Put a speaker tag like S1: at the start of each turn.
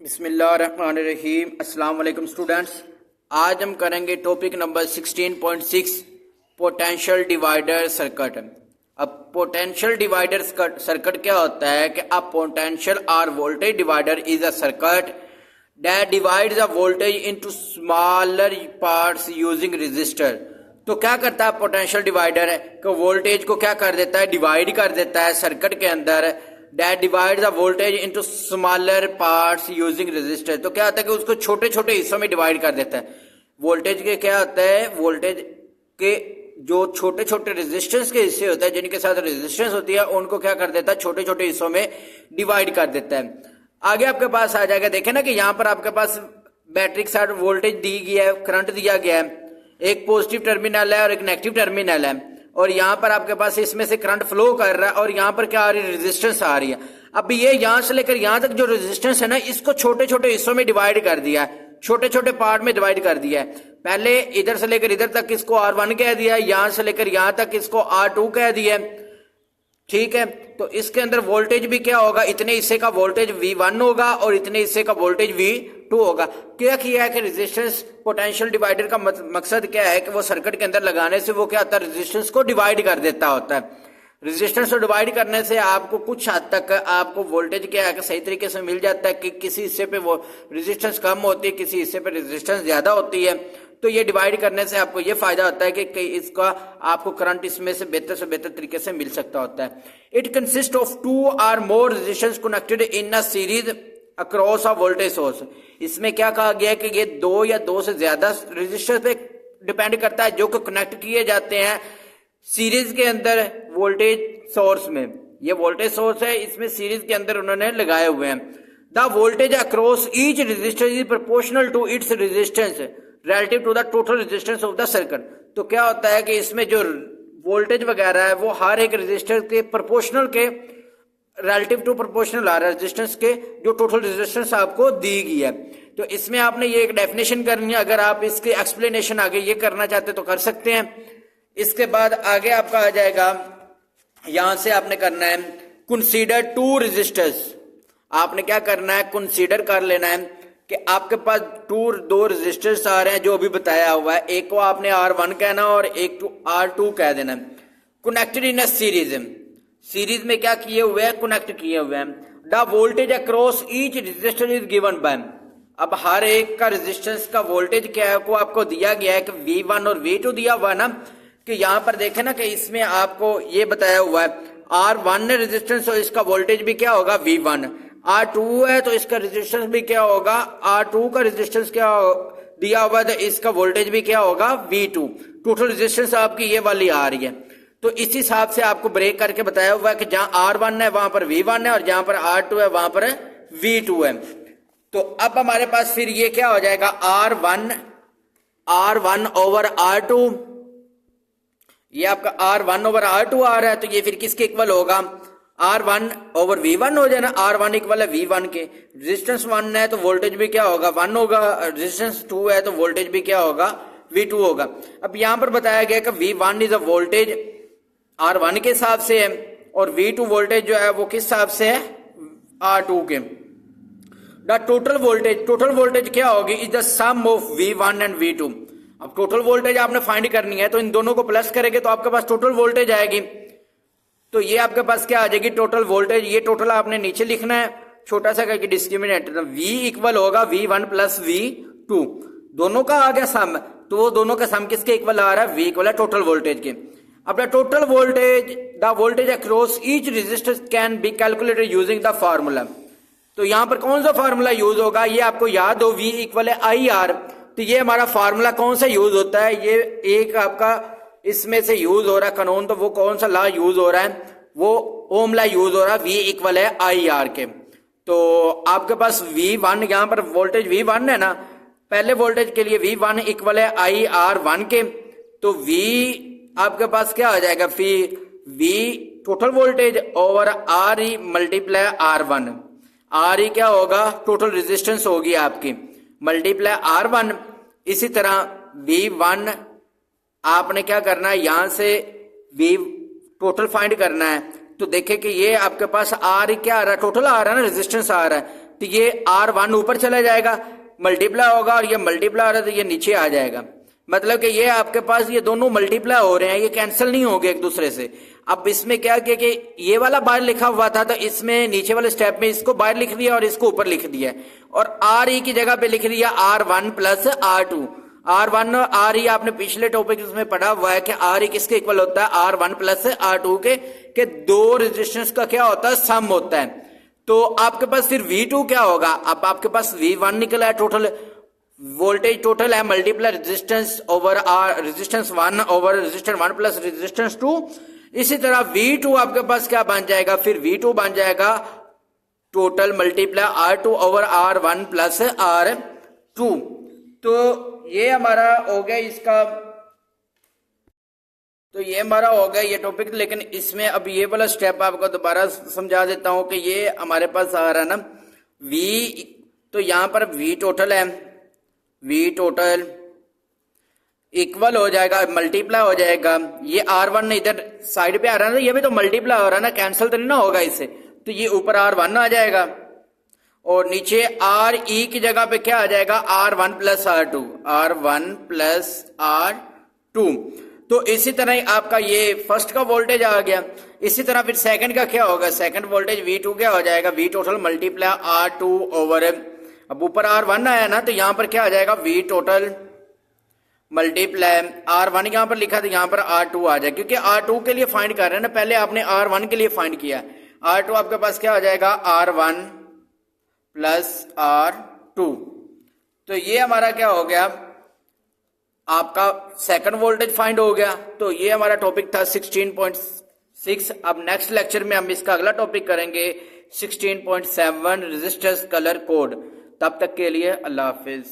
S1: बिस्मिल्लाहिर्रहमानिर्रहीम। अस्सलाम वालेकुम स्टूडेंट्स। आज हम करेंगे topic number 16.6 potential divider circuit. अब पोटेंशियल डिवाइडर सर्किट क्या होता है कि अब पोटेंशियल और voltage divider is a circuit that divides a voltage into smaller parts using resistor. तो क्या करता है पोटेंशियल डिवाइडर है कि वोल्टेज को क्या कर देता है, डिवाइड कर देता है सर्किट के अंदर। That divides the voltage into smaller parts using resistor। तो क्या होता है कि उसको छोटे छोटे हिस्सों में डिवाइड कर देता है। वोल्टेज के क्या होता है, वोल्टेज के जो छोटे छोटे रेजिस्टेंस के हिस्से होते हैं जिनके साथ रेजिस्टेंस होती है उनको क्या कर देता है, छोटे छोटे हिस्सों में डिवाइड कर देता है। आगे आपके पास आ जाएगा, देखे ना कि यहाँ पर आपके पास बैटरी के साथ वोल्टेज दी गई है, करंट दिया गया है, एक पॉजिटिव टर्मिनल है और एक नेगेटिव टर्मिनल है, और यहाँ पर आपके पास इसमें से करंट फ्लो कर रहा है और यहाँ पर क्या आ रही है, रेजिस्टेंस आ रही है। अब ये यहाँ से लेकर यहाँ तक जो रेजिस्टेंस है ना, इसको छोटे छोटे हिस्सों में डिवाइड कर दिया है, छोटे छोटे पार्ट में डिवाइड कर दिया है। पहले इधर से लेकर इधर तक इसको R1 कह दिया, यहाँ से लेकर यहाँ तक इसको R2 कह दिया, ठीक है। तो इसके अंदर वोल्टेज भी क्या होगा, इतने हिस्से का वोल्टेज V1 होगा और इतने हिस्से का वोल्टेज V2 होगा। क्या किया है कि रेजिस्टेंस पोटेंशियल डिवाइडर का मकसद क्या है कि वो सर्किट के अंदर लगाने से वो क्या होता है, रेजिस्टेंस को डिवाइड कर देता होता है। रेजिस्टेंस को डिवाइड करने से आपको कुछ हद तक आपको वोल्टेज क्या है कि सही तरीके से मिल जाता है कि किसी हिस्से पे वो रेजिस्टेंस कम होती है, किसी हिस्से पे रेजिस्टेंस ज्यादा होती है। तो ये डिवाइड करने से आपको ये फायदा होता है कि इसका आपको करंट इसमें से बेहतर तरीके से मिल सकता होता है। इट कंसिस्ट ऑफ 2 और more resistance connected in a series across a voltage source. इसमें क्या कहा गया है कि ये 2 या 2 से ज्यादा रेजिस्टर पे डिपेंड करता है जो कि कनेक्ट किए जाते हैं सीरीज के अंदर वोल्टेज सोर्स में। ये वोल्टेज सोर्स है, इसमें सीरीज के अंदर उन्होंने लगाए हुए हैं। The voltage across each resistor is proportional to its resistance relative to the total resistance of the circuit. तो क्या होता है कि इसमें जो वोल्टेज वगैरह है वो हर एक रेजिस्टर के प्रोपोर्शनल के रिलेटिव टू प्रोपोर्शनल आ रहा है रेजिस्टेंस के जो टोटल रेजिस्टेंस आपको दी गई है। तो इसमें आपने ये एक डेफिनेशन करनी है, अगर आप इसके एक्सप्लेनेशन आगे ये करना चाहते तो कर सकते हैं। इसके बाद आगे आपका आ जाएगा, यहां से आपने करना है कंसीडर 2 रेजिस्टर्स। आपने क्या करना है, कंसीडर कर लेना है कि आपके पास 2 रेजिस्टर्स आ रहे हैं जो अभी बताया हुआ है। एक को आपने R1 कहना और एक को R2 कह देना। Connected in a series, series में क्या किए हुए हैं, कनेक्ट किए हुए हैं। The voltage across each resistor is given by. अब हर एक का रेजिस्टेंस का वोल्टेज क्या है को आपको दिया गया है कि V1 और V2 दिया हुआ ना, कि यहाँ पर देखे ना कि इसमें आपको ये बताया हुआ है R1 है रेजिस्टेंस और इसका वोल्टेज भी क्या होगा V1, R2 है तो इसका रेजिस्टेंस भी क्या होगा, R2 का रेजिस्टेंस क्या दिया हुआ है तो इसका वोल्टेज भी क्या होगा V2। टोटल रेजिस्टेंस आपकी ये वाली आ रही है। तो इस हिसाब से आपको ब्रेक करके बताया हुआ है कि जहां R1 है वहां पर V1 है और जहां पर R2 है वहां पर V2 है। तो अब हमारे पास फिर ये क्या हो जाएगा, R1 ओवर R2, ये आपका R1 ओवर R2 आ रहा है। तो ये फिर किसके इक्वल होगा, R1 ओवर V1 हो जाना। R1 इक्वल है V1 के। रेजिस्टेंस 1 है तो वोल्टेज भी क्या होगा 1 होगा, रेजिस्टेंस 2 है तो वोल्टेज भी क्या होगा V2 होगा। अब यहां पर बताया गया कि V1 is a voltage R1 के हिसाब से है और V2 वोल्टेज जो है वो किस हिसाब से है, R2 के। द टोटल वोल्टेज क्या होगी, is the sum of V1 and V2। अब टोटल वोल्टेज आपने फाइंड करनी है तो इन दोनों को प्लस करेंगे तो आपके पास टोटल वोल्टेज आएगी। तो ये आपके पास क्या आ जाएगी, टोटल वोल्टेज। ये टोटल आपने नीचे लिखना है छोटा सा करके डिस्क्रिमिनेटर, V इक्वल होगा V1 प्लस V2, दोनों का आ गया सम। तो वो दोनों का सम किसके इक्वल आ रहा है, V इक्वल है टोटल वोल्टेज के। अब total voltage, the voltage across each resistor can be calculated using the formula. तो यहां पर कौन सा फार्मूला यूज होगा, ये आपको याद हो, V इक्वल है IR। तो ये हमारा फार्मूला कौन सा यूज होता है, ये एक आपका इसमें से यूज हो रहा है कानून। तो वो कौन सा लॉ यूज हो रहा है, वो ओम लॉ यूज हो रहा है, V इक्वल है IR के। तो आपके पास V1 यहां पर वोल्टेज V1 है ना, पहले वोल्टेज के लिए V1 इक्वल है IR1 के। तो V आपके पास क्या हो जाएगा, फिर V total voltage over RE multiply R1। RE क्या होगा, टोटल रेजिस्टेंस होगी आपकी, मल्टीप्लाई R1। इसी तरह V1 आपने क्या करना है, यहां से V टोटल फाइंड करना है। तो देखें कि ये आपके पास R क्या आ रहा है, टोटल आ रहा है ना, रेजिस्टेंस आ रहा है। तो ये R1 ऊपर चला जाएगा, मल्टीप्लाई होगा, और ये मल्टीप्लाई हो रहा है तो ये नीचे आ जाएगा। मतलब कि ये आपके पास ये दोनों मल्टीप्लाई हो रहे हैं, ये कैंसिल नहीं होंगे एक दूसरे से। अब इसमें क्या किया कि ये वाला बाहर लिखा हुआ था, तो इसमें नीचे वाले स्टेप में इसको बाहर लिख दिया और इसको ऊपर लिख दिया, और आर ई की जगह पे लिख दिया R1 प्लस R2। R1 और आर ई आपने पिछले टॉपिक में पढ़ा हुआ है कि आर ई किसके इक्वल होता है, R1 प्लस R2 के दो रेजिस्टेंस का क्या होता है, सम होता है। तो आपके पास फिर V2 क्या होगा, अब आपके पास V1 निकला है, टोटल वोल्टेज टोटल है, multiply resistance over R, resistance 1 over resistance 1 plus resistance 2। इसी तरह V2 आपके पास क्या बन जाएगा, फिर V2 बन जाएगा total multiply R2 over R1 plus R2। तो ये हमारा हो गया इसका, तो ये हमारा हो गया ये टॉपिक। लेकिन इसमें अब ये वाला स्टेप आपको दोबारा समझा देता हूं कि ये हमारे पास आ रहा है ना V, तो यहां पर V टोटल है, V टोटल इक्वल हो जाएगा, मल्टीप्लाई हो जाएगा, ये R1 इधर साइड पे आ रहा है ना, ये भी तो मल्टीप्लाई हो रहा है ना, कैंसिल तो नहीं ना होगा इससे, तो ये ऊपर R1 आ जाएगा, और नीचे आर ई की जगह पे क्या आ जाएगा, R1 plus R2, R1 plus R2। तो इसी तरह ही आपका ये फर्स्ट का वोल्टेज आ गया। इसी तरह फिर सेकंड का क्या होगा, सेकंड वोल्टेज V2 क्या हो जाएगा, V total multiply R2 over, अब ऊपर R1 आया ना, तो यहां पर क्या आ जाएगा, V टोटल मल्टीप्लाई R1 यहां पर लिखा तो यहां पर R2 आ जाएगा, क्योंकि R2 के लिए फाइंड कर रहे हैं ना, पहले आपने R1 के लिए फाइंड किया। R2 आपके पास क्या हो जाएगा, R1 प्लस R2। तो ये हमारा क्या हो गया, आपका सेकंड वोल्टेज फाइंड हो गया। तो ये हमारा टॉपिक था 16.6। अब नेक्स्ट लेक्चर में हम इसका अगला टॉपिक करेंगे 16.7 रेजिस्टेंस कलर कोड। तब तक के लिए अल्लाह हाफिज।